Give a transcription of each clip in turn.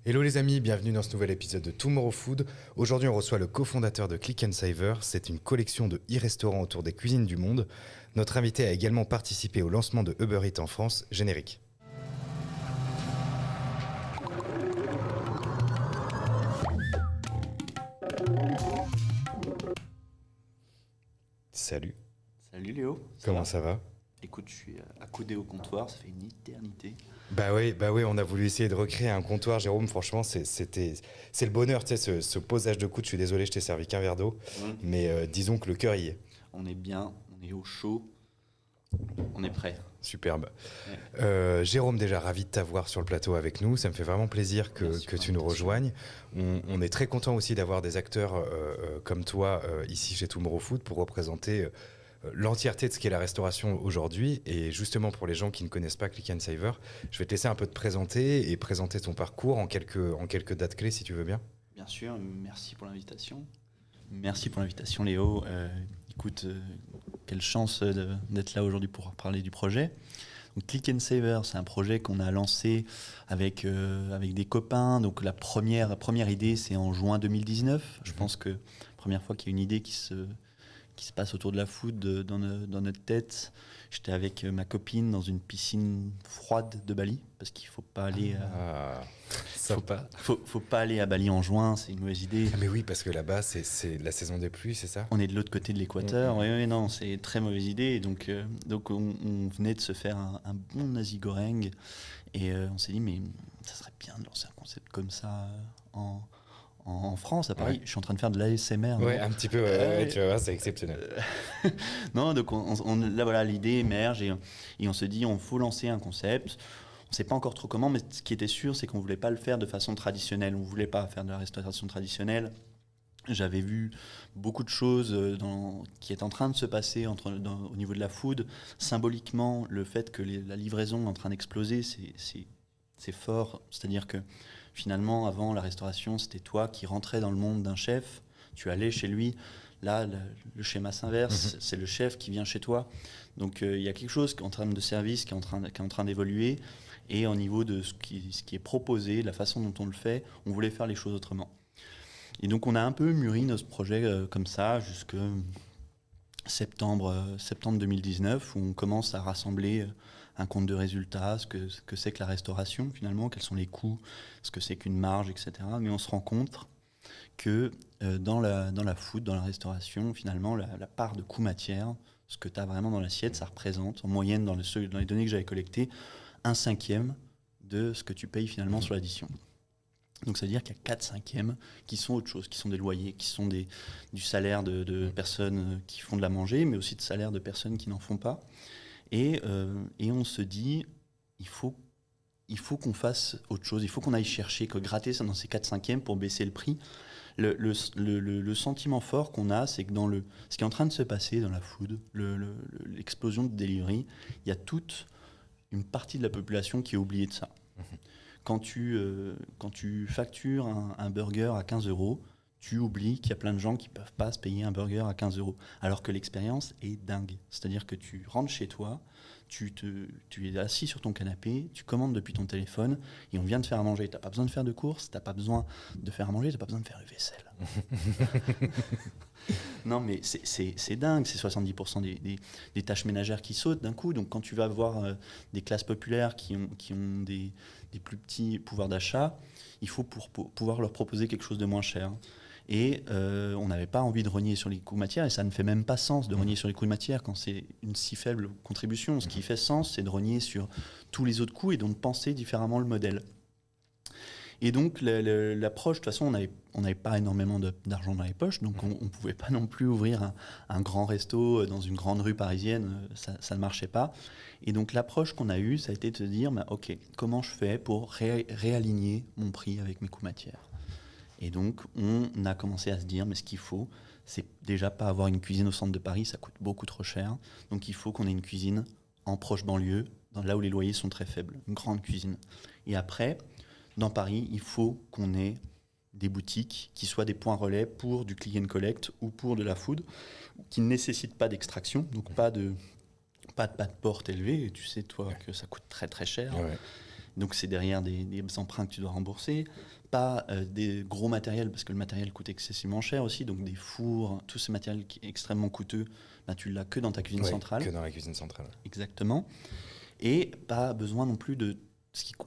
Hello les amis, bienvenue dans ce nouvel épisode de Tomorrow Food. Aujourd'hui on reçoit le cofondateur de Click & Savor. C'est une collection de e-restaurants autour des cuisines du monde. Notre invité a également participé au lancement de Uber Eats en France. Générique. Salut. Salut Léo. Comment ça va ? Écoute, je suis accoudé au comptoir, ça fait une éternité. Bah oui, on a voulu essayer de recréer un comptoir, Jérôme. Franchement, c'est le bonheur, tu sais, ce posage de coude. Je suis désolé, je t'ai servi qu'un verre d'eau, mais disons que le cœur y est. On est bien, on est au chaud, on est prêt. Superbe. Ouais. Jérôme, déjà ravi de t'avoir sur le plateau avec nous. Ça me fait vraiment plaisir que tu nous rejoignes. On est très content aussi d'avoir des acteurs comme toi ici chez Tomorrow Food pour représenter l'entièreté de ce qu'est la restauration aujourd'hui. Et justement, pour les gens qui ne connaissent pas Click & Savor, je vais te laisser un peu te présenter et présenter ton parcours en quelques dates clés, si tu veux bien. Bien sûr, merci pour l'invitation. Merci pour l'invitation, Léo. Écoute, quelle chance d'être là aujourd'hui pour parler du projet. Donc, Click & Savor, c'est un projet qu'on a lancé avec des copains. Donc, la première idée, c'est en juin 2019. Je pense que la première fois qu'il y a une idée qui se passe autour de la food dans notre tête. J'étais avec ma copine dans une piscine froide de Bali, parce qu'il faut pas aller faut pas aller à Bali en juin, c'est une mauvaise idée. Ah mais oui, parce que là-bas, c'est la saison des pluies, c'est ça ? On est de l'autre côté de l'équateur. Oui, non, c'est une très mauvaise idée. Donc on venait de se faire un bon nasi goreng, et on s'est dit, mais ça serait bien de lancer un concept comme ça en France, à Paris. Ouais. Je suis en train de faire de l'ASMR. Ouais, un petit peu, tu vas voir, c'est exceptionnel. Non, donc là, voilà, l'idée émerge et on se dit, on faut lancer un concept. On ne sait pas encore trop comment, mais ce qui était sûr, c'est qu'on ne voulait pas le faire de façon traditionnelle. On ne voulait pas faire de la restauration traditionnelle. J'avais vu beaucoup de choses qui est en train de se passer au niveau de la food. Symboliquement, le fait que la livraison est en train d'exploser, c'est fort. C'est-à-dire que finalement, avant, la restauration, c'était toi qui rentrais dans le monde d'un chef. Tu allais chez lui. Là, le schéma s'inverse. C'est le chef qui vient chez toi. Donc, il y a quelque chose en termes de service qui est en train d'évoluer. Et au niveau de ce qui est proposé, la façon dont on le fait, on voulait faire les choses autrement. Et donc, on a un peu mûri notre projet comme ça jusqu'à septembre 2019, où on commence à rassembler un compte de résultats, ce que c'est que la restauration finalement, quels sont les coûts, ce que c'est qu'une marge, etc. Mais on se rend compte que dans la food, dans la restauration, finalement, la part de coût matière, ce que tu as vraiment dans l'assiette, ça représente en moyenne, dans les données que j'avais collectées, 1/5 de ce que tu payes finalement sur l'addition. Donc ça veut dire qu'il y a 4/5 qui sont autre chose, qui sont des loyers, qui sont du salaire de personnes qui font de la manger, mais aussi de salaire de personnes qui n'en font pas. Et on se dit, il faut qu'on fasse autre chose, il faut qu'on aille chercher, que gratter ça dans ces 4/5 pour baisser le prix. Le sentiment fort qu'on a, c'est que dans ce qui est en train de se passer dans la food, l'explosion de delivery, il y a toute une partie de la population qui est oubliée de ça. Quand tu factures un burger à 15 €, tu oublies qu'il y a plein de gens qui ne peuvent pas se payer un burger à 15 €. Alors que l'expérience est dingue. C'est-à-dire que tu rentres chez toi, tu es assis sur ton canapé, tu commandes depuis ton téléphone et on vient te faire à manger. Tu n'as pas besoin de faire de courses, tu n'as pas besoin de faire à manger, tu n'as pas besoin de faire le vaisselle. Non, mais c'est dingue, c'est 70% des tâches ménagères qui sautent d'un coup. Donc quand tu vas voir des classes populaires qui ont des plus petits pouvoirs d'achat, il faut pour pouvoir leur proposer quelque chose de moins cher. Et on n'avait pas envie de rogner sur les coûts matières, et ça ne fait même pas sens de rogner sur les coûts de matière quand c'est une si faible contribution. Ce qui fait sens, c'est de rogner sur tous les autres coûts et donc penser différemment le modèle. Et donc l'approche, de toute façon, on n'avait pas énormément d'argent dans les poches, donc on ne pouvait pas non plus ouvrir un grand resto dans une grande rue parisienne, ça ne marchait pas. Et donc l'approche qu'on a eue, ça a été de se dire, ok, comment je fais pour réaligner mon prix avec mes coûts matières ? Et donc on a commencé à se dire, mais ce qu'il faut, c'est déjà pas avoir une cuisine au centre de Paris, ça coûte beaucoup trop cher. Donc il faut qu'on ait une cuisine en proche banlieue, là où les loyers sont très faibles, une grande cuisine. Et après, dans Paris, il faut qu'on ait des boutiques qui soient des points relais pour du click and collect ou pour de la food, qui ne nécessitent pas d'extraction, donc pas de porte élevée. Et tu sais, toi, que ça coûte très très cher. Ouais. Donc c'est derrière des emprunts que tu dois rembourser, pas des gros matériels, parce que le matériel coûte excessivement cher aussi, donc des fours, tout ce matériel qui est extrêmement coûteux, ben, tu l'as que dans ta cuisine centrale. Que dans la cuisine centrale. Exactement. Et pas besoin non plus de...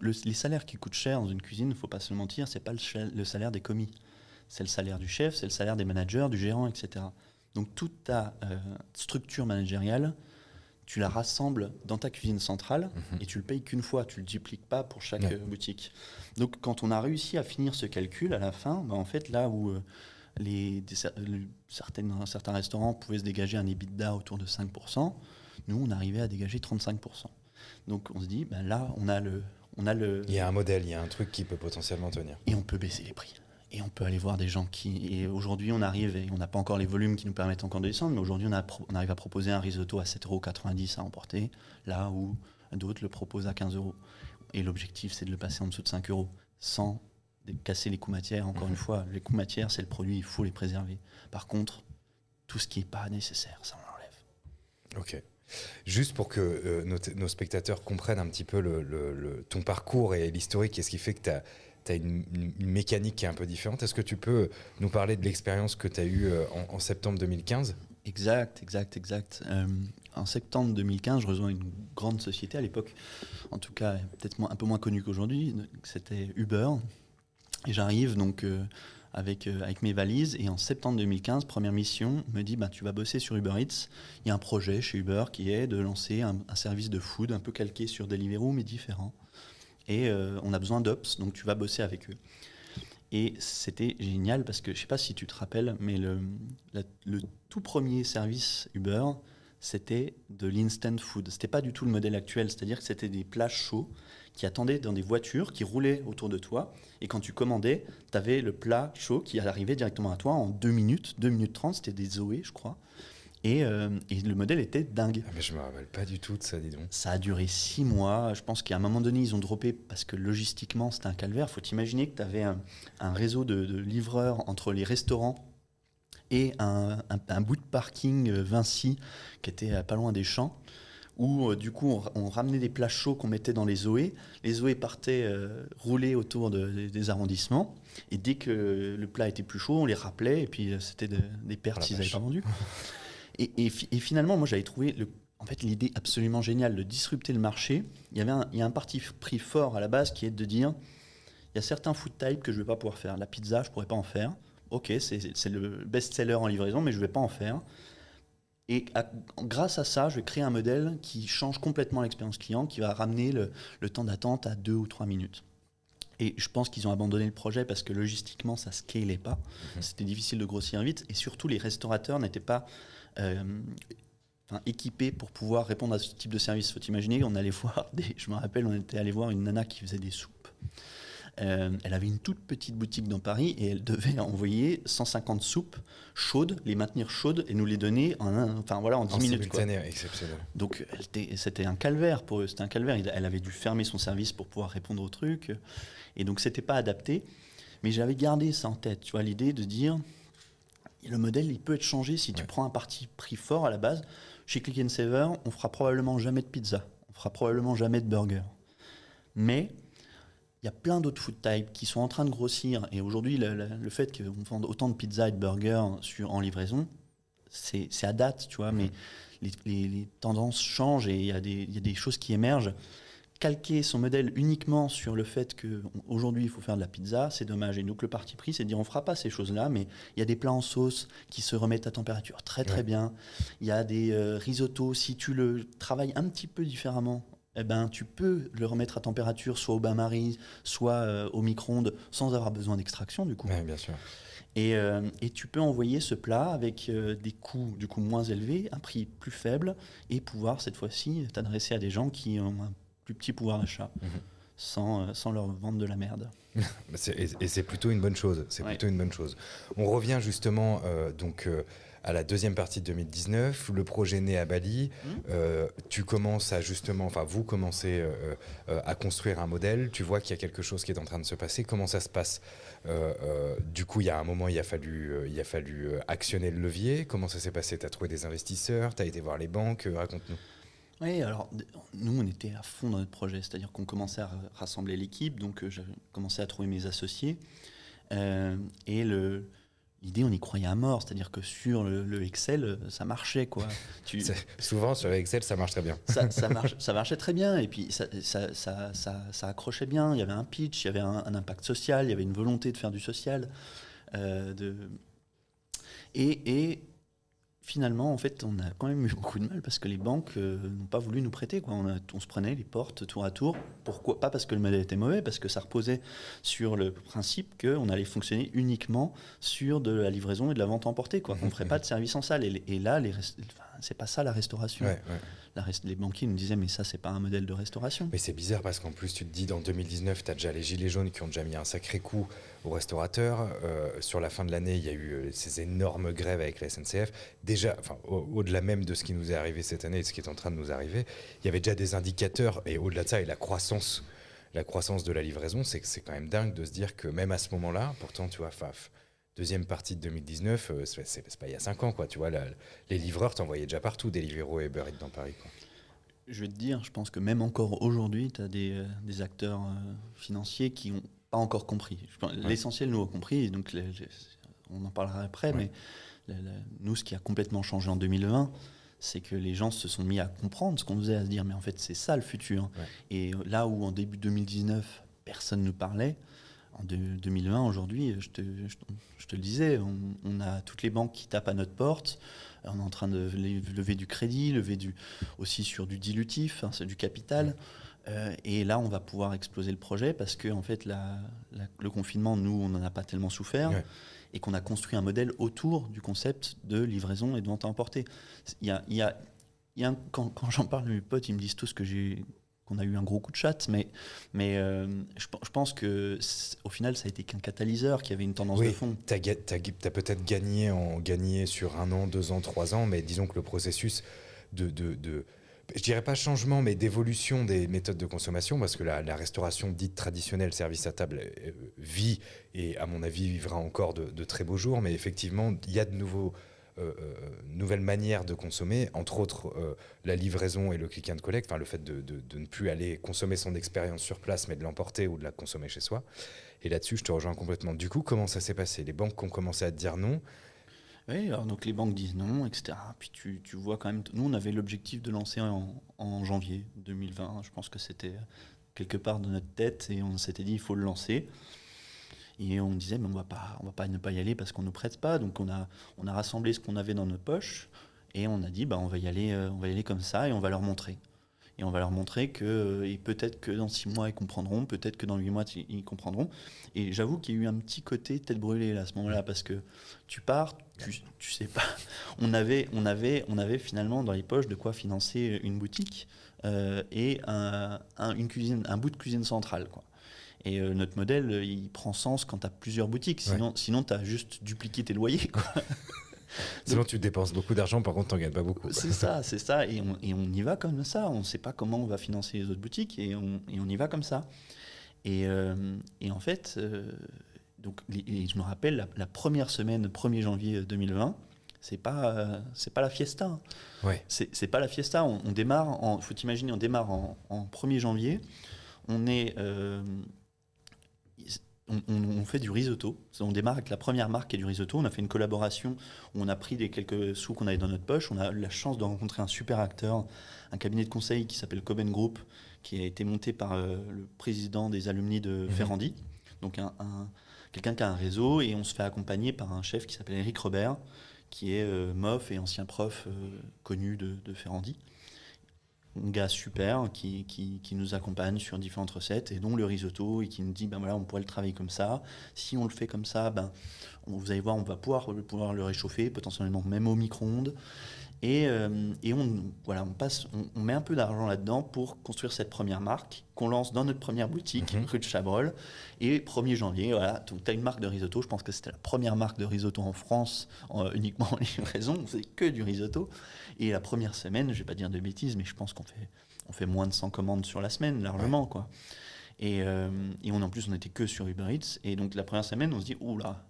les salaires qui coûtent cher dans une cuisine, il ne faut pas se le mentir, c'est pas le salaire des commis. C'est le salaire du chef, c'est le salaire des managers, du gérant, etc. Donc toute ta structure managériale, tu la rassembles dans ta cuisine centrale et tu le payes qu'une fois, tu ne le dupliques pas pour chaque boutique. Donc quand on a réussi à finir ce calcul à la fin, ben, en fait là où certains restaurants pouvaient se dégager un EBITDA autour de 5%, nous on arrivait à dégager 35%. Donc on se dit, ben là on a le... Il y a un modèle, il y a un truc qui peut potentiellement tenir. Et on peut baisser les prix. Et on peut aller voir des gens qui... Et aujourd'hui, on arrive, et on n'a pas encore les volumes qui nous permettent encore de descendre, mais aujourd'hui, on arrive à proposer un risotto à 7,90 € à emporter, là où d'autres le proposent à 15 €. Et l'objectif, c'est de le passer en dessous de 5 €, sans casser les coûts matières. Encore une fois, les coûts matières, c'est le produit, il faut les préserver. Par contre, tout ce qui n'est pas nécessaire, ça, on l'enlève. Ok. Juste pour que nos spectateurs comprennent un petit peu ton parcours et l'historique, et ce qui fait que tu as une mécanique qui est un peu différente. Est-ce que tu peux nous parler de l'expérience que tu as eue en septembre 2015 ? Exact. En septembre 2015, je rejoins une grande société à l'époque, en tout cas peut-être un peu moins connue qu'aujourd'hui, c'était Uber. Et j'arrive donc avec mes valises, et en septembre 2015, première mission, me dit tu vas bosser sur Uber Eats. Il y a un projet chez Uber qui est de lancer un service de food un peu calqué sur Deliveroo mais différent. Et on a besoin d'ops, donc tu vas bosser avec eux. Et c'était génial parce que, je ne sais pas si tu te rappelles, mais le tout premier service Uber, c'était de l'instant food. Ce n'était pas du tout le modèle actuel, c'est-à-dire que c'était des plats chauds qui attendaient dans des voitures, qui roulaient autour de toi. Et quand tu commandais, tu avais le plat chaud qui arrivait directement à toi en 2 minutes 30, c'était des Zoé, je crois. Et le modèle était dingue. Mais je ne me rappelle pas du tout de ça, dis donc. Ça a duré 6 mois. Je pense qu'à un moment donné, ils ont droppé parce que logistiquement, c'était un calvaire. Il faut t'imaginer que tu avais un réseau de livreurs entre les restaurants et un bout de parking Vinci qui était pas loin des champs, où du coup, on ramenait des plats chauds qu'on mettait dans les Zoé. Les Zoé partaient rouler autour des arrondissements. Et dès que le plat était plus chaud, on les rappelait. Et puis, c'était des pertes s'ils n'avaient pas vendu. Et finalement, moi, j'avais trouvé l'idée absolument géniale de disrupter le marché. Il y a un parti pris fort à la base qui est de dire, il y a certains food types que je ne vais pas pouvoir faire. La pizza, je ne pourrais pas en faire. Ok, c'est le best-seller en livraison, mais je ne vais pas en faire. Et grâce à ça, je vais créer un modèle qui change complètement l'expérience client, qui va ramener le temps d'attente à 2 ou 3 minutes. Et je pense qu'ils ont abandonné le projet parce que logistiquement, ça ne scalait pas. C'était difficile de grossir vite. Et surtout, les restaurateurs n'étaient pas équipés pour pouvoir répondre à ce type de service. Il faut imaginer, je me rappelle, on était allé voir une nana qui faisait des soupes. Elle avait une toute petite boutique dans Paris et elle devait envoyer 150 soupes chaudes, les maintenir chaudes et nous les donner en 10 minutes. Exceptionnel. Donc c'était un calvaire pour eux. C'était un calvaire. Elle avait dû fermer son service pour pouvoir répondre au truc. Et donc c'était pas adapté. Mais j'avais gardé ça en tête. Tu vois, l'idée de dire, le modèle, il peut être changé si tu prends un parti pris fort à la base. Chez Click & Saver, on fera probablement jamais de pizza. On fera probablement jamais de burger. Mais il y a plein d'autres food types qui sont en train de grossir. Et aujourd'hui, le fait qu'on vende autant de pizza et de burgers en livraison, c'est à date, tu vois. Mais les tendances changent et il y a des choses qui émergent. Calquer son modèle uniquement sur le fait qu'aujourd'hui il faut faire de la pizza, c'est dommage. Et donc le parti pris, c'est de dire on ne fera pas ces choses-là, mais il y a des plats en sauce qui se remettent à température très très bien. Il y a des risottos, si tu le travailles un petit peu différemment, tu peux le remettre à température, soit au bain-marie, soit au micro-ondes, sans avoir besoin d'extraction du coup. Oui, bien sûr. Et tu peux envoyer ce plat avec des coûts du coup moins élevés, un prix plus faible, et pouvoir cette fois-ci t'adresser à des gens qui ont un plus petit pouvoir d'achat, sans leur vendre de la merde. Et c'est plutôt une bonne chose. Plutôt une bonne chose. On revient justement à la deuxième partie de 2019. Le projet naît à Bali. Tu commences vous commencez à construire un modèle. Tu vois qu'il y a quelque chose qui est en train de se passer. Comment ça se passe ? Du coup, il y a un moment, il a fallu actionner le levier. Comment ça s'est passé ? Tu as trouvé des investisseurs ? Tu as été voir les banques ? Raconte-nous. Oui, alors nous, on était à fond dans notre projet, c'est-à-dire qu'on commençait à rassembler l'équipe, donc j'ai commencé à trouver mes associés. Et l'idée, on y croyait à mort, c'est-à-dire que sur le Excel, ça marchait, quoi. Souvent, sur Excel, ça marche très bien. Ça marchait très bien, et puis ça accrochait bien. Il y avait un pitch, il y avait un impact social, il y avait une volonté de faire du social. Et finalement, en fait, on a quand même eu beaucoup de mal parce que les banques n'ont pas voulu nous prêter, quoi. On se prenait les portes tour à tour. Pourquoi? Pas parce que le modèle était mauvais, parce que ça reposait sur le principe qu'on allait fonctionner uniquement sur de la livraison et de la vente emportée, quoi. On ne ferait pas de service en salle. Et là, c'est pas ça la restauration. Ouais. Les banquiers nous disaient, mais ça, c'est pas un modèle de restauration. Mais c'est bizarre parce qu'en plus, tu te dis, dans 2019, tu as déjà les Gilets jaunes qui ont déjà mis un sacré coup aux restaurateurs. Sur la fin de l'année, il y a eu ces énormes grèves avec la SNCF. Déjà, au-delà même de ce qui nous est arrivé cette année et de ce qui est en train de nous arriver, il y avait déjà des indicateurs. Et au-delà de ça, et la croissance de la livraison, c'est quand même dingue de se dire que même à ce moment-là, pourtant, tu vois, deuxième partie de 2019, c'est pas il y a 5 ans, quoi. Tu vois, les livreurs t'envoyaient déjà partout, Deliveroo et Uber Eats dans Paris, quoi. Je vais te dire, je pense que même encore aujourd'hui, tu as des acteurs financiers qui n'ont pas encore compris. L'essentiel, nous, a compris, donc on en parlera après, mais nous, ce qui a complètement changé en 2020, c'est que les gens se sont mis à comprendre ce qu'on faisait, à se dire, mais en fait, c'est ça le futur. Ouais. Et là où en début 2019, personne ne parlait, en 2020, aujourd'hui, je te le disais, on a toutes les banques qui tapent à notre porte. On est en train de lever du crédit, aussi sur du dilutif, c'est du capital. Et là, on va pouvoir exploser le projet parce que en fait, le confinement, nous, on n'en a pas tellement souffert. Ouais. Et qu'on a construit un modèle autour du concept de livraison et de vente à emporter. Quand j'en parle à mes potes, ils me disent tous qu'on a eu un gros coup de chatte, mais je pense que au final, ça a été qu'un catalyseur qui avait une tendance de fond. T'as peut-être gagné sur 1 an, 2 ans, 3 ans, mais disons que le processus je dirais pas changement, mais d'évolution des méthodes de consommation, parce que la restauration dite traditionnelle, service à table, vit, et à mon avis vivra encore de très beaux jours, mais effectivement, il y a de nouvelles manières de consommer, entre autres la livraison et le click and collect, le fait de ne plus aller consommer son expérience sur place, mais de l'emporter ou de la consommer chez soi. Et là-dessus, je te rejoins complètement. Du coup, comment ça s'est passé? Les banques ont commencé à te dire non? Oui, alors donc les banques disent non, etc. Puis tu vois quand même, nous on avait l'objectif de lancer en janvier 2020, je pense que c'était quelque part dans notre tête et on s'était dit il faut le lancer. Et on disait mais on va pas ne pas y aller parce qu'on nous prête pas, donc on a rassemblé ce qu'on avait dans nos poches et on a dit on va y aller comme ça et on va leur montrer. Et on va leur montrer et peut-être que dans 6 mois ils comprendront, peut-être que dans 8 mois ils comprendront. Et j'avoue qu'il y a eu un petit côté tête brûlée là, à ce moment-là, parce que tu pars, tu sais pas. On avait finalement dans les poches de quoi financer une boutique et une cuisine, un bout de cuisine centrale, quoi. Et notre modèle, il prend sens quand tu as plusieurs boutiques. Sinon tu as juste dupliqué tes loyers, quoi. Sinon, tu dépenses beaucoup d'argent, par contre, tu n'en gagnes pas beaucoup. C'est ça. Et on y va comme ça. On ne sait pas comment on va financer les autres boutiques et on y va comme ça. Et en fait, je me rappelle, la première semaine, 1er janvier 2020, c'est pas la fiesta. Hein. Ouais. C'est pas la fiesta. On démarre, faut t'imaginer, on démarre en 1er janvier. On est... On fait du risotto. On démarre avec la première marque qui est du risotto. On a fait une collaboration où on a pris quelques sous qu'on avait dans notre poche. On a eu la chance de rencontrer un super acteur, un cabinet de conseil qui s'appelle Coben Group, qui a été monté par le président des alumni de Ferrandi. Donc quelqu'un qui a un réseau, et on se fait accompagner par un chef qui s'appelle Eric Robert, qui est MOF et ancien prof connu de Ferrandi. Un gars super qui nous accompagne sur différentes recettes et dont le risotto, et qui nous dit on pourrait le travailler comme ça. Si on le fait comme ça, vous allez voir, on va pouvoir le réchauffer, potentiellement même au micro-ondes. Et on met un peu d'argent là-dedans pour construire cette première marque qu'on lance dans notre première boutique, rue de Chabrol. Et 1er janvier, donc tu as une marque de risotto. Je pense que c'était la première marque de risotto en France, uniquement en livraison. On faisait que du risotto. Et la première semaine, je ne vais pas dire de bêtises, mais je pense qu'on fait moins de 100 commandes sur la semaine, largement, quoi. Et en plus, on n'était que sur Uber Eats. Et donc la première semaine, on se dit, oula,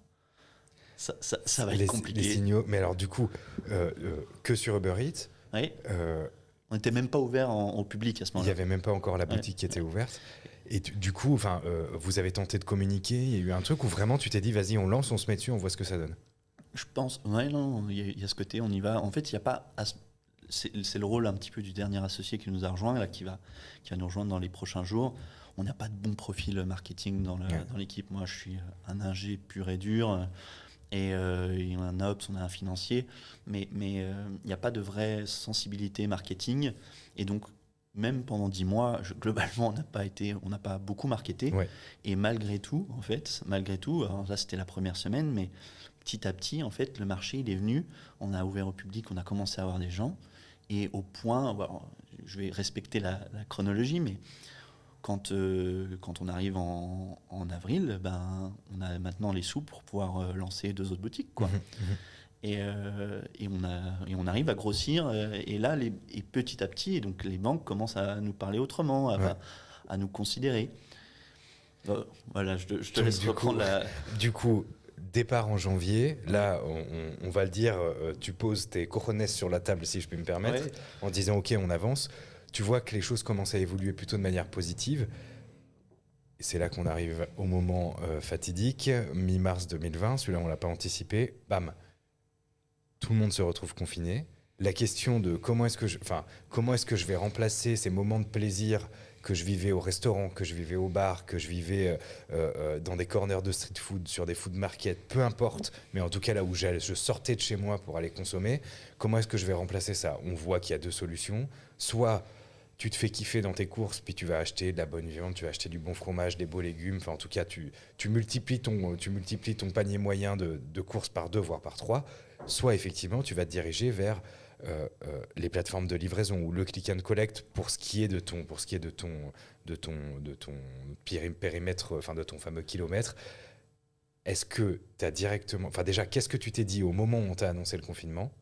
ça va être compliqué. Les signaux, mais alors du coup, que sur Uber Eats, oui. On n'était même pas ouvert au public à ce Il moment-là. n'y avait même pas encore la boutique qui était ouverte. Et du coup, vous avez tenté de communiquer, il y a eu un truc où vraiment tu t'es dit, vas-y, on lance, on se met dessus, on voit ce que ça donne. Je pense, non, il y a ce côté, on y va. En fait, il n'y a pas. C'est le rôle un petit peu du dernier associé qui nous a rejoint, là, qui va nous rejoindre dans les prochains jours. On n'a pas de bon profil marketing dans l'équipe. Moi, je suis un ingé pur et dur. Et on a un ops, on a un financier. Mais il n'y a pas de vraie sensibilité marketing. Et donc, même pendant 10 mois, globalement, on n'a pas beaucoup marketé. Ouais. Et malgré tout, alors là, c'était la première semaine, mais petit à petit, en fait, le marché, il est venu. On a ouvert au public, on a commencé à avoir des gens. Et au point, je vais respecter la chronologie, mais quand on arrive en avril, on a maintenant les sous pour pouvoir lancer 2 autres boutiques, quoi. Et on arrive à grossir. Et là, petit à petit, donc les banques commencent à nous parler autrement, à nous considérer. Voilà, je te laisse reprendre la... Du coup, départ en janvier, là, on va le dire, tu poses tes cojones sur la table, si je peux me permettre, en disant, OK, on avance. Tu vois que les choses commencent à évoluer plutôt de manière positive. Et c'est là qu'on arrive au moment fatidique, mi-mars 2020. Celui-là, on ne l'a pas anticipé. Bam, tout le monde se retrouve confiné. La question de comment est-ce que je vais remplacer ces moments de plaisir que je vivais au restaurant, que je vivais au bar, que je vivais dans des corners de street food, sur des food markets, peu importe, mais en tout cas là où je sortais de chez moi pour aller consommer, comment est-ce que je vais remplacer ça? On voit qu'il y a 2 solutions. Soit tu te fais kiffer dans tes courses, puis tu vas acheter de la bonne viande, tu vas acheter du bon fromage, des beaux légumes, enfin en tout cas tu multiplies ton panier moyen de courses par 2, voire par 3. Soit effectivement tu vas te diriger vers les plateformes de livraison ou le click and collect pour ce qui est de ton périmètre, enfin de ton fameux kilomètre. Est-ce que tu as directement, enfin déjà, qu'est-ce que tu t'es dit au moment où on t'a annoncé le confinement?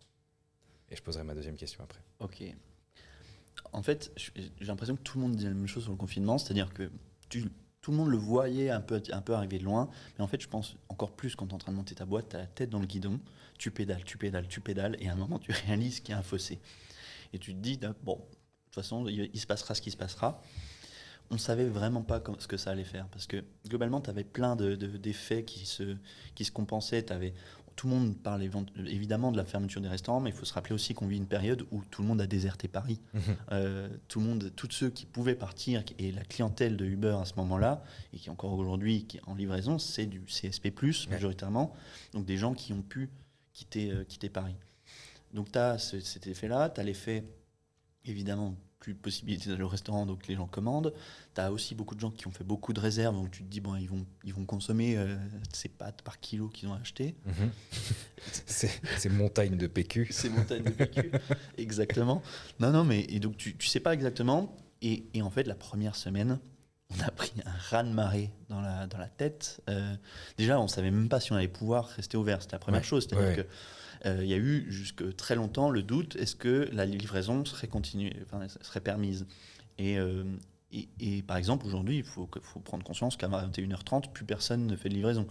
Et je poserai ma deuxième question après. Ok. En fait, j'ai l'impression que tout le monde dit la même chose sur le confinement, c'est-à-dire que tout le monde le voyait un peu arriver de loin, mais en fait, je pense encore plus quand tu es en train de monter ta boîte, tu as la tête dans le guidon, tu pédales, et à un moment, tu réalises qu'il y a un fossé. Et tu te dis, bon, de toute façon, il se passera ce qui se passera. On ne savait vraiment pas ce que ça allait faire, parce que globalement, tu avais plein d'effets qui se compensaient. Tout le monde parle évidemment de la fermeture des restaurants, mais il faut se rappeler aussi qu'on vit une période où tout le monde a déserté Paris. Tous ceux qui pouvaient partir, et la clientèle de Uber à ce moment-là, et qui encore aujourd'hui qui est en livraison, c'est du CSP+, majoritairement, donc des gens qui ont pu quitter Paris. Donc tu as cet effet-là, tu as l'effet, évidemment, plus de possibilité d'aller au restaurant, donc les gens commandent. Tu as aussi beaucoup de gens qui ont fait beaucoup de réserves, donc tu te dis, bon, ils vont consommer ces pâtes par kilo qu'ils ont acheté. C'est montagne de PQ. C'est montagne de PQ, exactement. Non, mais et donc tu sais pas exactement. Et en fait, la première semaine, on a pris un raz-de-marée dans la tête. Déjà, on savait même pas si on allait pouvoir rester ouvert. C'était la première chose. C'est-à-dire que il y a eu jusque très longtemps le doute, est-ce que la livraison serait permise? Et par exemple, aujourd'hui, il faut prendre conscience qu'à 21h30, plus personne ne fait de livraison.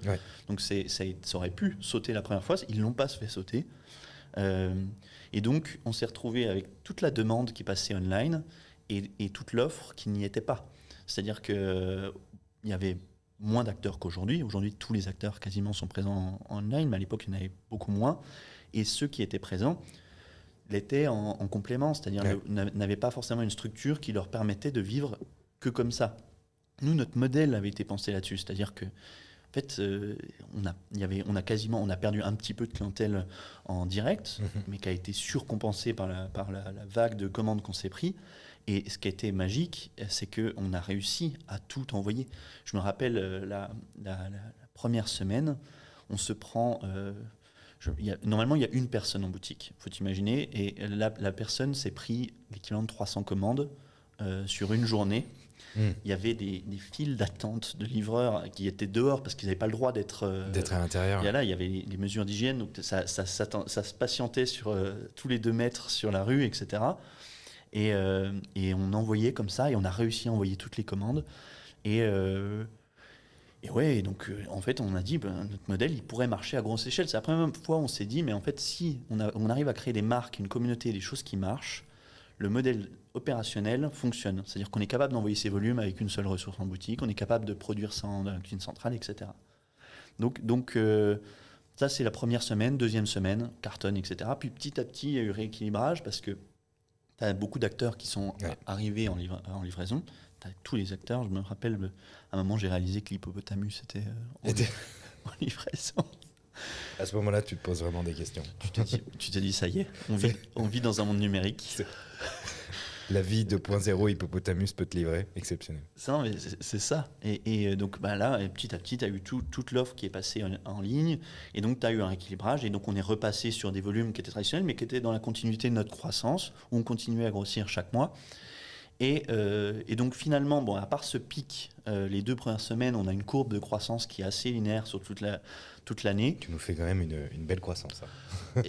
Donc ça aurait pu sauter la première fois, ils ne l'ont pas fait sauter. Et donc, on s'est retrouvé avec toute la demande qui passait online et toute l'offre qui n'y était pas. C'est-à-dire qu'il y avait moins d'acteurs qu'aujourd'hui. Aujourd'hui, tous les acteurs quasiment sont présents en online, mais à l'époque, il y en avait beaucoup moins. Et ceux qui étaient présents l'étaient en complément, c'est-à-dire n'avaient pas forcément une structure qui leur permettait de vivre que comme ça. Nous, notre modèle avait été pensé là-dessus, c'est-à-dire que en fait, on a perdu un petit peu de clientèle en direct, mais qui a été surcompensée par la vague de commandes qu'on s'est pris. Et ce qui a été magique, c'est qu'on a réussi à tout envoyer. Je me rappelle la première semaine, on se prend... normalement, il y a une personne en boutique, il faut t'imaginer. Et la personne s'est pris l'équivalent de 300 commandes sur une journée. Il y avait des files d'attente de livreurs qui étaient dehors parce qu'ils n'avaient pas le droit d'être à l'intérieur. Il y avait les mesures d'hygiène, donc ça se patientait sur tous les 2 mètres sur la rue, etc. Et on envoyait comme ça, et on a réussi à envoyer toutes les commandes. Et donc en fait, on a dit, notre modèle, il pourrait marcher à grosse échelle. C'est la première fois où on s'est dit, mais en fait, si on arrive à créer des marques, une communauté, des choses qui marchent, le modèle opérationnel fonctionne. C'est-à-dire qu'on est capable d'envoyer ces volumes avec une seule ressource en boutique, on est capable de produire ça avec une centrale, etc. Donc ça, c'est la première semaine, deuxième semaine, cartonne, etc. Puis petit à petit, il y a eu rééquilibrage parce que tu as beaucoup d'acteurs qui sont arrivés en livraison. Tu as tous les acteurs. Je me rappelle, à un moment, j'ai réalisé que l'hippopotamus était en livraison. À ce moment-là, tu te poses vraiment des questions. Tu te dis, ça y est, on vit dans un monde numérique. La vie 2.0 hippopotamus peut te livrer, exceptionnel. Non, mais c'est ça. Et donc là, petit à petit, tu as eu toute l'offre qui est passée en ligne. Et donc, tu as eu un rééquilibrage. Et donc, on est repassé sur des volumes qui étaient traditionnels, mais qui étaient dans la continuité de notre croissance, où on continuait à grossir chaque mois. Et donc, finalement, à part ce pic, les 2 premières semaines, on a une courbe de croissance qui est assez linéaire sur toute l'année. Tu nous fais quand même une belle croissance. Hein.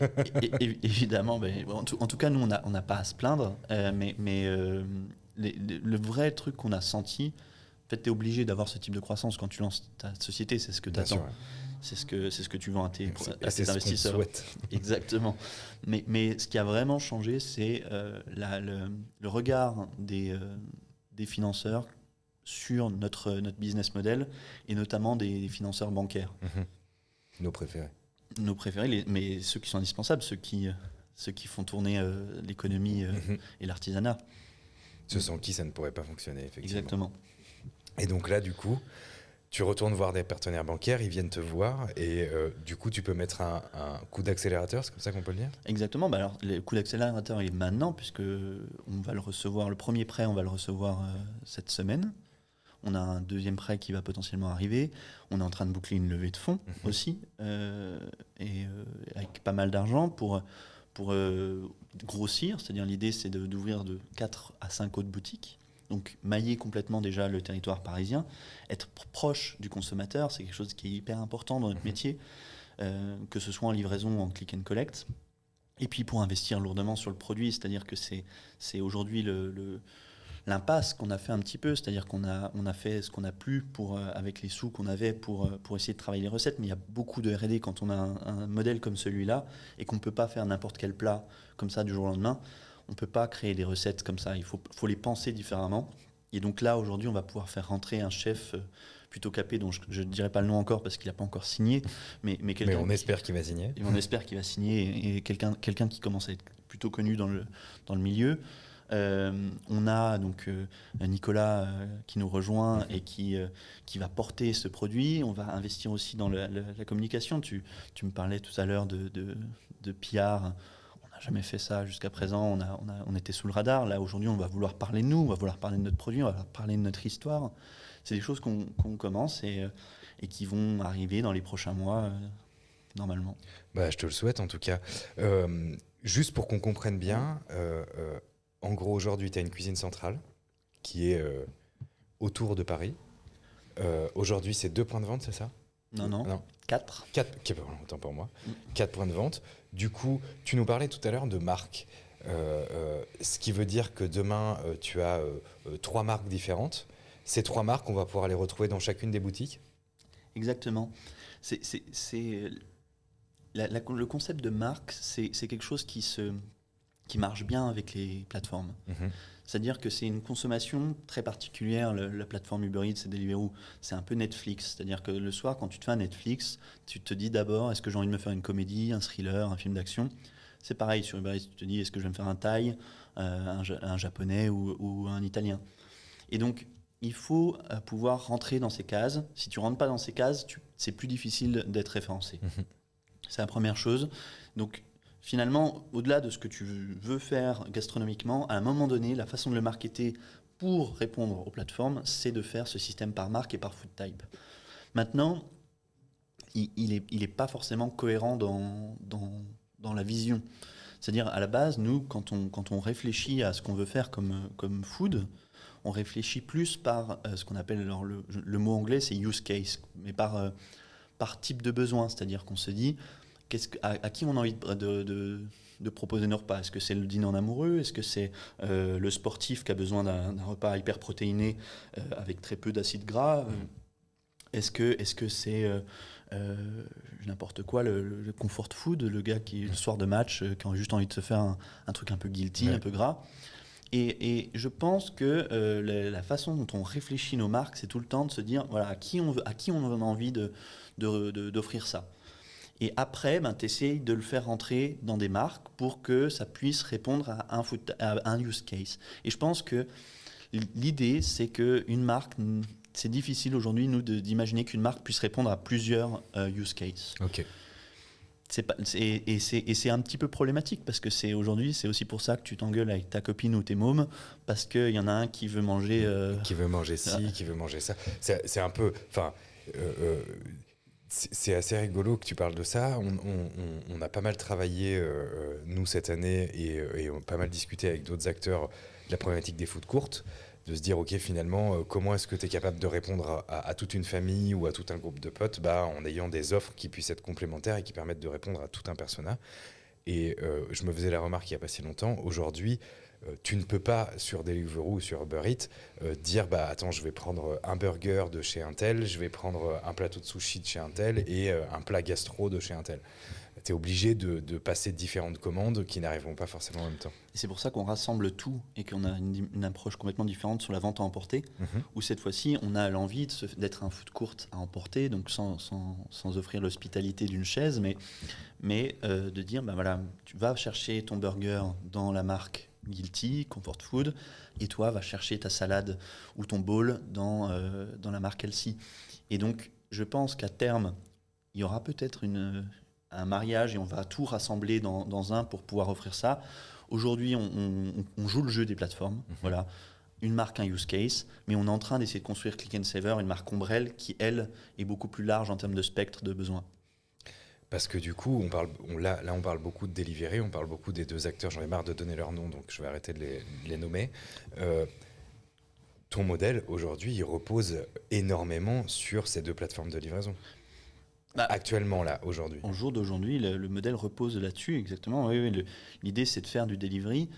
Évidemment, en tout cas, nous, on n'a pas à se plaindre. Mais le vrai truc qu'on a senti, en fait, tu es obligé d'avoir ce type de croissance quand tu lances ta société. C'est ce que tu attends. Ouais. C'est ce que tu vends à tes investisseurs. Exactement. Mais ce qui a vraiment changé, c'est le regard des financeurs sur notre business model et notamment des financeurs bancaires. Nos préférés. Nos préférés, mais ceux qui sont indispensables, ceux qui font tourner l'économie et l'artisanat. Ceux sans qui ça ne pourrait pas fonctionner, effectivement. Exactement. Et donc là, du coup, tu retournes voir des partenaires bancaires, ils viennent te voir et du coup, tu peux mettre un coup d'accélérateur, c'est comme ça qu'on peut le dire ? Exactement. Alors, le coup d'accélérateur, il est maintenant, puisque on va le recevoir, le premier prêt, on va le recevoir cette semaine. On a un deuxième prêt qui va potentiellement arriver. On est en train de boucler une levée de fonds aussi, avec pas mal d'argent pour grossir. C'est-à-dire l'idée, c'est d'ouvrir de 4 à 5 autres boutiques. Donc mailler complètement déjà le territoire parisien, être proche du consommateur, c'est quelque chose qui est hyper important dans notre métier, que ce soit en livraison ou en click and collect. Et puis pour investir lourdement sur le produit, c'est-à-dire que c'est aujourd'hui l'impasse qu'on a fait un petit peu, c'est-à-dire qu'on a fait ce qu'on a pu avec les sous qu'on avait pour essayer de travailler les recettes, mais il y a beaucoup de R&D quand on a un modèle comme celui-là et qu'on ne peut pas faire n'importe quel plat comme ça du jour au lendemain. On ne peut pas créer des recettes comme ça, il faut les penser différemment. Et donc là, aujourd'hui, on va pouvoir faire rentrer un chef plutôt capé, dont je ne dirai pas le nom encore parce qu'il n'a pas encore signé. Mais on espère qu'il va signer. Et on espère qu'il va signer, et quelqu'un qui commence à être plutôt connu dans le milieu. On a donc Nicolas qui nous rejoint et qui va porter ce produit. On va investir aussi dans la communication. Tu me parlais tout à l'heure de PR. Jamais fait ça jusqu'à présent, on était sous le radar. Là, aujourd'hui, on va vouloir parler de nous, on va vouloir parler de notre produit, on va parler de notre histoire. C'est des choses qu'on commence et qui vont arriver dans les prochains mois, normalement. Je te le souhaite, en tout cas. Juste pour qu'on comprenne bien, en gros, aujourd'hui, tu as une cuisine centrale qui est autour de Paris. Aujourd'hui, c'est 2 points de vente, c'est ça ? Non. 4. 4, autant pour moi. 4 points de vente. Du coup, tu nous parlais tout à l'heure de marques. Ce qui veut dire que demain, tu as 3 marques différentes. Ces 3 marques, on va pouvoir les retrouver dans chacune des boutiques ? Exactement. Le concept de marque, c'est quelque chose qui marche bien avec les plateformes. C'est-à-dire que c'est une consommation très particulière. La plateforme Uber Eats et Deliveroo, c'est un peu Netflix. C'est-à-dire que le soir, quand tu te fais un Netflix, tu te dis d'abord, est-ce que j'ai envie de me faire une comédie, un thriller, un film d'action ? C'est pareil sur Uber Eats, tu te dis, est-ce que je vais me faire un thaï, un japonais ou un italien ? Et donc, il faut pouvoir rentrer dans ces cases. Si tu ne rentres pas dans ces cases, c'est plus difficile d'être référencé. C'est la première chose. Donc, finalement, au-delà de ce que tu veux faire gastronomiquement, à un moment donné, la façon de le marketer pour répondre aux plateformes, c'est de faire ce système par marque et par food type. Maintenant, il est pas forcément cohérent dans la vision. C'est-à-dire, à la base, nous, quand on réfléchit à ce qu'on veut faire comme food, on réfléchit plus par ce qu'on appelle, alors le mot anglais, c'est use case, mais par type de besoin. C'est-à-dire qu'on se dit, à qui on a envie de proposer nos repas ? Est-ce que c'est le dîner en amoureux ? Est-ce que c'est le sportif qui a besoin d'un repas hyper protéiné avec très peu d'acides gras ? Est-ce que c'est n'importe quoi, le comfort food, le gars qui, le soir de match, qui a juste envie de se faire un truc un peu guilty, un peu gras ? Et je pense que la façon dont on réfléchit nos marques, c'est tout le temps de se dire voilà, à qui on a envie d'offrir ça. Et après, tu essayes de le faire rentrer dans des marques pour que ça puisse répondre à un use case. Et je pense que l'idée, c'est qu'une marque, c'est difficile aujourd'hui, nous, d'imaginer qu'une marque puisse répondre à plusieurs use cases. Ok. C'est un petit peu problématique parce que aujourd'hui, c'est aussi pour ça que tu t'engueules avec ta copine ou tes mômes parce qu'il y en a un qui veut manger. Qui veut manger ci, qui veut manger ça. C'est un peu. Enfin. C'est assez rigolo que tu parles de ça. On a pas mal travaillé, nous, cette année, et on a pas mal discuté avec d'autres acteurs de la problématique des food courtes, de se dire, OK, finalement, comment est-ce que tu es capable de répondre à toute une famille ou à tout un groupe de potes en ayant des offres qui puissent être complémentaires et qui permettent de répondre à tout un persona. Et je me faisais la remarque il n'y a pas si longtemps, aujourd'hui, tu ne peux pas sur Deliveroo ou sur Uber Eats dire attends, je vais prendre un burger de chez un tel, je vais prendre un plateau de sushi de chez un tel et un plat gastro de chez un tel. Tu es obligé de passer différentes commandes qui n'arriveront pas forcément en même temps. Et c'est pour ça qu'on rassemble tout et qu'on a une approche complètement différente sur la vente à emporter, où cette fois-ci, on a l'envie d'être un food court à emporter, donc sans offrir l'hospitalité d'une chaise, mais de dire, voilà, tu vas chercher ton burger dans la marque Guilty, Comfort Food, et toi, va chercher ta salade ou ton bowl dans la marque Elsie. Et donc, je pense qu'à terme, il y aura peut-être un mariage et on va tout rassembler dans un pour pouvoir offrir ça. Aujourd'hui, on joue le jeu des plateformes. Voilà. Une marque, un use case, mais on est en train d'essayer de construire Click and Saver, une marque ombrelle qui, elle, est beaucoup plus large en termes de spectre de besoins. Parce que du coup, on parle beaucoup de Delivery, on parle beaucoup des deux acteurs. J'en ai marre de donner leur nom, donc je vais arrêter de les nommer. Ton modèle, aujourd'hui, il repose énormément sur ces deux plateformes de livraison. Actuellement, là, aujourd'hui. Au jour d'aujourd'hui, le modèle repose là-dessus, exactement. Oui, l'idée, c'est de faire du delivery.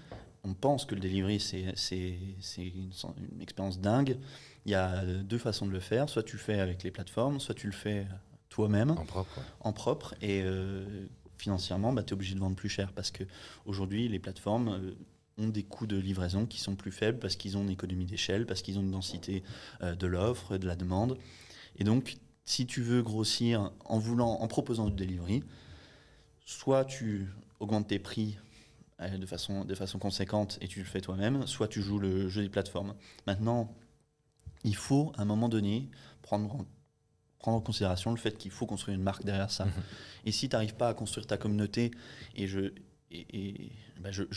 On pense que le delivery, c'est une expérience dingue. Il y a deux façons de le faire. Soit tu le fais avec les plateformes, soit tu le fais toi-même. En propre. Ouais. En propre. Et financièrement, tu es obligé de vendre plus cher parce qu'aujourd'hui, les plateformes ont des coûts de livraison qui sont plus faibles parce qu'ils ont une économie d'échelle, parce qu'ils ont une densité de l'offre, de la demande. Et donc, si tu veux grossir en proposant du delivery, soit tu augmentes tes prix de façon conséquente et tu le fais toi-même, soit tu joues le jeu des plateformes. Maintenant, il faut à un moment donné prendre en considération le fait qu'il faut construire une marque derrière ça. Et si tu n'arrives pas à construire ta communauté, je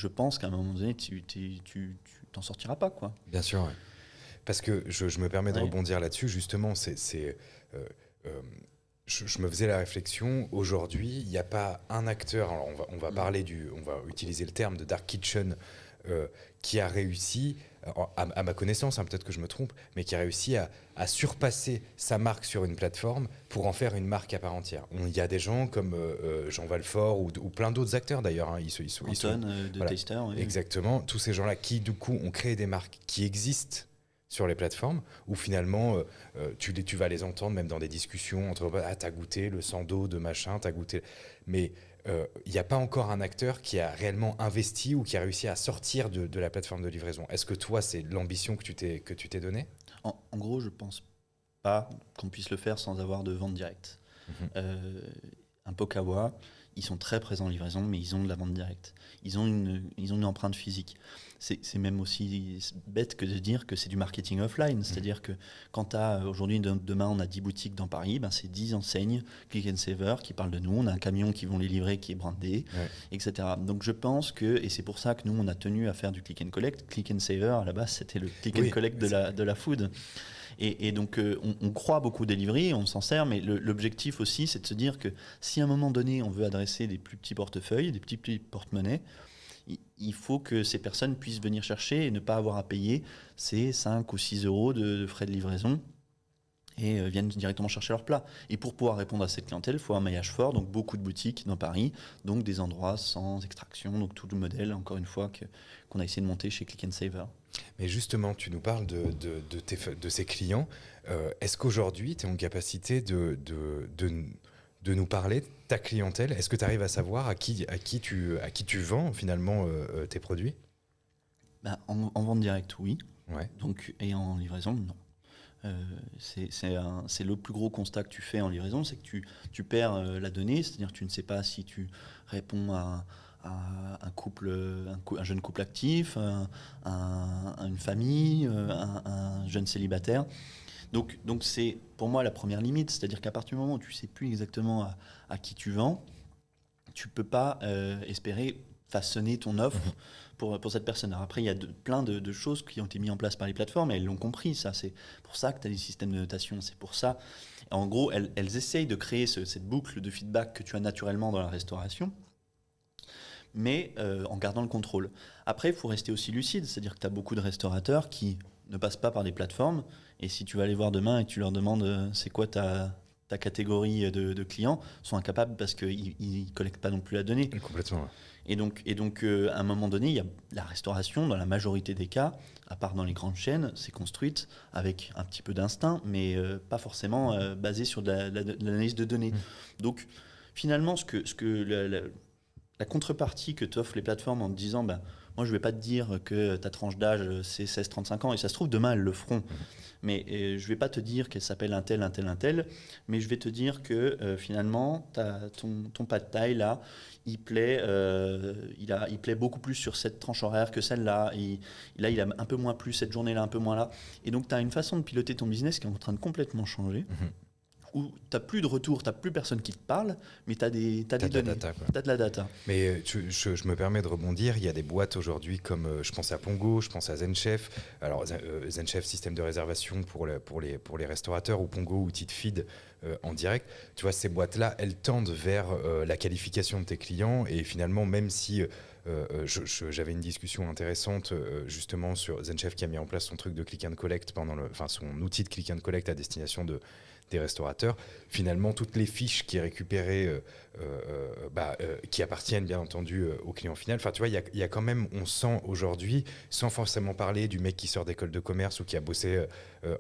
pense qu'à un moment donné, tu t'en sortiras pas, quoi. Bien sûr, ouais. Parce que je me permets de rebondir là-dessus, justement, je me faisais la réflexion, aujourd'hui, il n'y a pas un acteur, alors on va utiliser le terme de Dark Kitchen, qui a réussi, à ma connaissance, peut-être que je me trompe, mais qui a réussi à surpasser sa marque sur une plateforme pour en faire une marque à part entière. Il y a des gens comme Jean Valfort ou plein d'autres acteurs d'ailleurs. Anton de Taster. Oui. Exactement, tous ces gens-là qui du coup ont créé des marques qui existent sur les plateformes, où finalement tu vas les entendre même dans des discussions entre t'as goûté le sando de machin, t'as goûté, mais il n'y a pas encore un acteur qui a réellement investi ou qui a réussi à sortir de la plateforme de livraison. Est-ce que toi, c'est l'ambition que tu t'es donnée ? En gros, je pense pas qu'on puisse le faire sans avoir de vente directe. Un Pokawa, ils sont très présents en livraison, mais ils ont de la vente directe. Ils ont une empreinte physique. C'est même aussi bête que de dire que c'est du marketing offline. C'est-à-dire que quand tu as, aujourd'hui, demain, on a 10 boutiques dans Paris, c'est 10 enseignes Click and Saver qui parlent de nous. On a un camion qui vont les livrer, qui est brandé, etc. Donc je pense que, et c'est pour ça que nous, on a tenu à faire du Click and Collect. Click and Saver, à la base, c'était le Click and Collect de la food. Et donc, on croit beaucoup au delivery, on s'en sert, mais l'objectif aussi, c'est de se dire que si à un moment donné, on veut adresser des plus petits portefeuilles, des petits porte-monnaies, il faut que ces personnes puissent venir chercher et ne pas avoir à payer ces 5 ou 6 euros de frais de livraison et viennent directement chercher leur plat. Et pour pouvoir répondre à cette clientèle, il faut un maillage fort, donc beaucoup de boutiques dans Paris, donc des endroits sans extraction, donc tout le modèle, encore une fois, qu'on a essayé de monter chez Click and Saver. Mais justement, tu nous parles de ces clients. Est-ce qu'aujourd'hui, tu es en capacité de nous parler de ta clientèle ? Est-ce que tu arrives à savoir à qui tu vends finalement tes produits ? En vente directe, oui. Ouais. Donc, et en livraison, non. C'est le plus gros constat que tu fais en livraison, c'est que tu perds la donnée, c'est-à-dire que tu ne sais pas si tu réponds à un jeune couple actif, à une famille, un jeune célibataire. Donc c'est pour moi la première limite, c'est-à-dire qu'à partir du moment où tu ne sais plus exactement à qui tu vends, tu ne peux pas espérer façonner ton offre pour cette personne. Alors après, il y a plein de choses qui ont été mises en place par les plateformes et elles l'ont compris. Ça, c'est pour ça que tu as des systèmes de notation. C'est pour ça. En gros, elles essayent de créer cette boucle de feedback que tu as naturellement dans la restauration, mais en gardant le contrôle. Après, il faut rester aussi lucide. C'est-à-dire que tu as beaucoup de restaurateurs qui ne passent pas par des plateformes. Et si tu vas les voir demain et que tu leur demandes c'est quoi ta catégorie de clients, sont incapables parce qu'ils ne collectent pas non plus la donnée. Complètement. Ouais. Et donc à un moment donné, il y a la restauration, dans la majorité des cas, à part dans les grandes chaînes, c'est construite avec un petit peu d'instinct, mais pas forcément basée sur de l'analyse de données. Donc finalement, la contrepartie que t'offrent les plateformes en te disant moi je vais pas te dire que ta tranche d'âge c'est 16-35 ans, et ça se trouve demain elles le feront, mais je vais pas te dire qu'elle s'appelle un tel, mais je vais te dire que finalement ton pas de taille là, il plaît beaucoup plus sur cette tranche horaire que celle-là, et là il a un peu moins plu cette journée-là, un peu moins là, et donc tu as une façon de piloter ton business qui est en train de complètement changer. Où tu n'as plus de retour, tu n'as plus personne qui te parle, mais tu as des données, tu as de la data. Mais je me permets de rebondir, il y a des boîtes aujourd'hui comme, je pense à Pongo, je pense à ZenChef. Alors ZenChef, système de réservation pour les restaurateurs, ou Pongo, outil de feed en direct. Tu vois, ces boîtes-là, elles tendent vers la qualification de tes clients, et finalement, même si... j'avais une discussion intéressante justement sur ZenChef qui a mis en place son truc de click and collect son outil de click and collect à destination des restaurateurs. Finalement, toutes les fiches qui est récupérées, qui appartiennent bien entendu au client final. Enfin, tu vois, il y a quand même, on sent aujourd'hui, sans forcément parler du mec qui sort d'école de commerce ou qui a bossé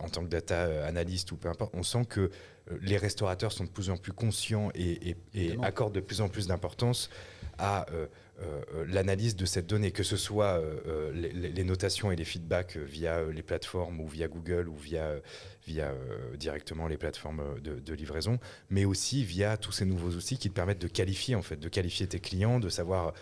en tant que data analyst ou peu importe, on sent que les restaurateurs sont de plus en plus conscients et accordent de plus en plus d'importance à l'analyse de cette donnée, que ce soit les notations et les feedbacks via les plateformes ou via Google ou via directement les plateformes de livraison, mais aussi via tous ces nouveaux outils qui te permettent de qualifier tes clients, de savoir...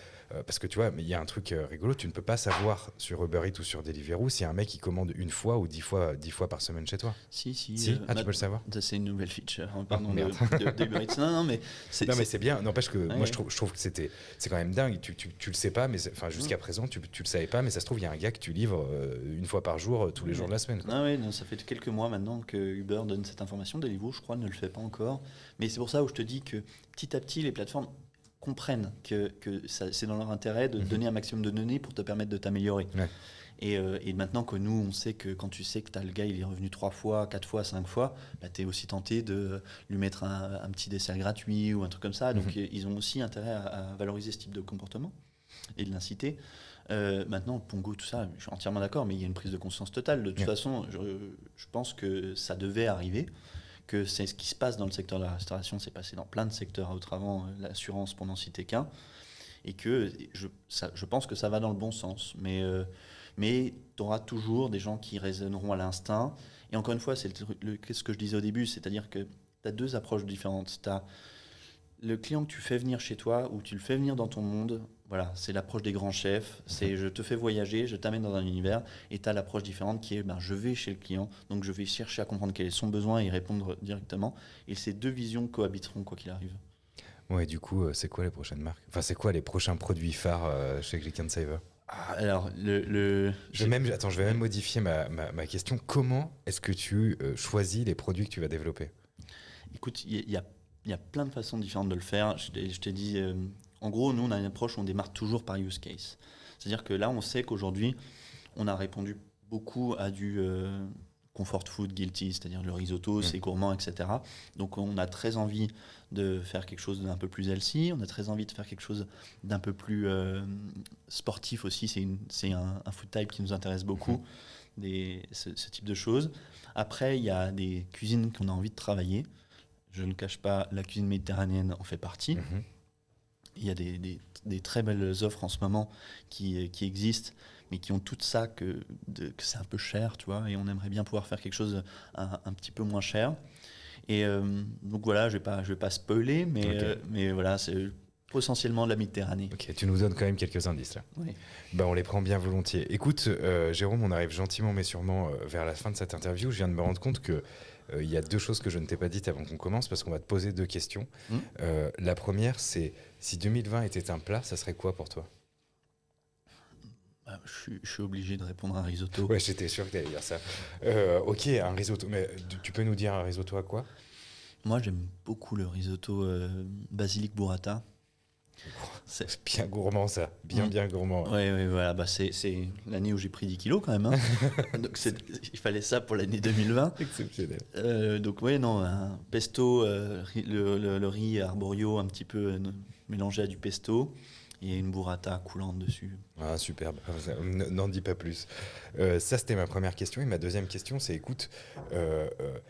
parce que tu vois, il y a un truc rigolo, tu ne peux pas savoir sur Uber Eats ou sur Deliveroo si un mec il commande une fois ou 10 fois par semaine chez toi. Si. Tu peux le savoir. C'est une nouvelle feature. Pardon, de Uber Eats. Non, mais c'est bien. N'empêche que moi je trouve que c'est quand même dingue. Tu le sais pas, mais jusqu'à présent tu le savais pas, mais ça se trouve il y a un gars que tu livres une fois par jour tous les jours de la semaine. Ah oui, ça fait quelques mois maintenant que Uber donne cette information. Deliveroo, je crois, ne le fait pas encore. Mais c'est pour ça où je te dis que petit à petit les plateformes comprennent que c'est dans leur intérêt de donner un maximum de données pour te permettre de t'améliorer. Ouais. Et maintenant que nous, on sait que quand tu sais que le gars il est revenu 3 fois, 4 fois, 5 fois, tu es aussi tenté de lui mettre un petit dessert gratuit ou un truc comme ça. Donc ils ont aussi intérêt à valoriser ce type de comportement et de l'inciter. Maintenant, Pongo, tout ça, je suis entièrement d'accord, mais il y a une prise de conscience totale. De toute façon, je pense que ça devait arriver, que c'est ce qui se passe dans le secteur de la restauration, c'est passé dans plein de secteurs auparavant, l'assurance pour n'en citer qu'un, et que je pense que ça va dans le bon sens. Mais tu auras toujours des gens qui raisonneront à l'instinct. Et encore une fois, c'est ce que je disais au début, c'est-à-dire que tu as deux approches différentes. Tu as le client que tu fais venir chez toi ou tu le fais venir dans ton monde. Voilà, c'est l'approche des grands chefs. C'est je te fais voyager, je t'amène dans un univers. Et tu as l'approche différente qui est je vais chez le client, donc je vais chercher à comprendre quel est son besoin et y répondre directement. Et ces deux visions cohabiteront quoi qu'il arrive. Ouais, du coup, c'est quoi les prochaines marques ? Enfin, c'est quoi les prochains produits phares chez Click and Saver ? Alors, je vais même modifier ma question. Comment est-ce que tu choisis les produits que tu vas développer ? Écoute, il y a plein de façons différentes de le faire. Je t'ai dit, en gros, nous, on a une approche où on démarre toujours par use case. C'est-à-dire que là, on sait qu'aujourd'hui, on a répondu beaucoup à du comfort food guilty, c'est-à-dire le risotto, c'est gourmand, etc. Donc, on a très envie de faire quelque chose d'un peu plus healthy. On a très envie de faire quelque chose d'un peu plus sportif aussi. C'est un food type qui nous intéresse beaucoup, ce type de choses. Après, il y a des cuisines qu'on a envie de travailler. Je ne cache pas, la cuisine méditerranéenne en fait partie. Il y a des très belles offres en ce moment qui existent, mais qui ont tout ça que c'est un peu cher, tu vois, et on aimerait bien pouvoir faire quelque chose un petit peu moins cher. Et donc voilà, je vais pas spoiler, mais voilà, c'est essentiellement de la Méditerranée. Ok, tu nous donnes quand même quelques indices là. Oui. Ben, on les prend bien volontiers. Écoute, Jérôme, on arrive gentiment mais sûrement vers la fin de cette interview. Je viens de me rendre compte que il y a 2 choses que je ne t'ai pas dites avant qu'on commence, parce qu'on va te poser 2 questions. La première, c'est si 2020 était un plat, ça serait quoi pour toi? Je suis obligé de répondre à un risotto. Ouais, j'étais sûr que tu allais dire ça. Ok, un risotto. Mais tu peux nous dire un risotto à quoi? Moi, j'aime beaucoup le risotto basilic burrata. C'est bien gourmand ça, bien gourmand. Oui, voilà, bah c'est l'année où j'ai pris 10 kilos quand même. Hein. Donc il fallait ça pour l'année 2020. Exceptionnel. Donc oui, non, un pesto, le riz arborio un petit peu mélangé à du pesto et une burrata coulante dessus. Ah, superbe, n'en dis pas plus. Ça, c'était ma première question. Et ma deuxième question, c'est écoute,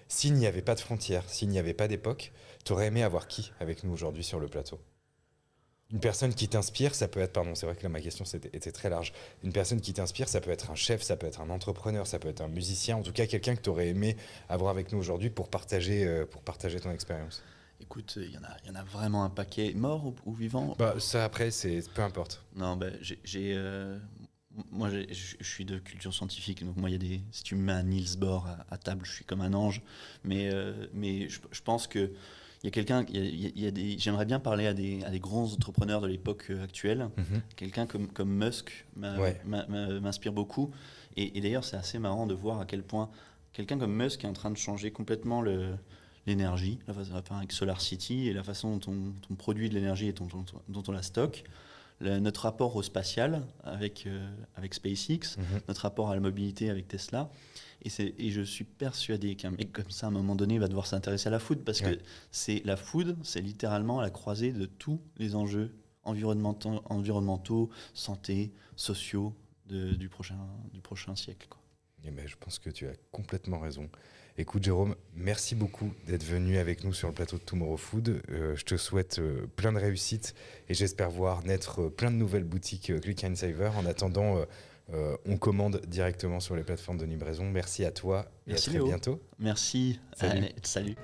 s'il n'y avait pas de frontières, s'il n'y avait pas d'époque, t'aurais aimé avoir qui avec nous aujourd'hui sur le plateau? Une personne qui t'inspire, ça peut être, pardon, c'est vrai que là ma question était très large. Une personne qui t'inspire, ça peut être un chef, ça peut être un entrepreneur, ça peut être un musicien, en tout cas quelqu'un que tu aurais aimé avoir avec nous aujourd'hui pour partager ton expérience. Écoute, il y en a vraiment un paquet, mort ou vivant. Bah, ça après, c'est peu importe. Non, bah, moi, je suis de culture scientifique, donc moi, si tu me mets un Niels Bohr à table, je suis comme un ange. Mais je pense que il y a quelqu'un, j'aimerais bien parler à des grands entrepreneurs de l'époque actuelle. Quelqu'un comme Musk m'inspire beaucoup. Et d'ailleurs, c'est assez marrant de voir à quel point quelqu'un comme Musk est en train de changer complètement l'énergie, avec SolarCity et la façon dont on produit de l'énergie et dont on la stocke. Notre rapport au spatial avec SpaceX, notre rapport à la mobilité avec Tesla. Et je suis persuadé qu'un mec comme ça, à un moment donné, va devoir s'intéresser à la food, parce que la food, c'est littéralement à la croisée de tous les enjeux environnementaux, santé, sociaux du prochain siècle, quoi. Eh ben, je pense que tu as complètement raison. Écoute Jérôme, merci beaucoup d'être venu avec nous sur le plateau de Tomorrow Food. Je te souhaite plein de réussite et j'espère voir naître plein de nouvelles boutiques Click and Saver. En attendant, on commande directement sur les plateformes de livraison. Merci à toi et Merci à très Léo. bientôt. Merci. Salut. Salut.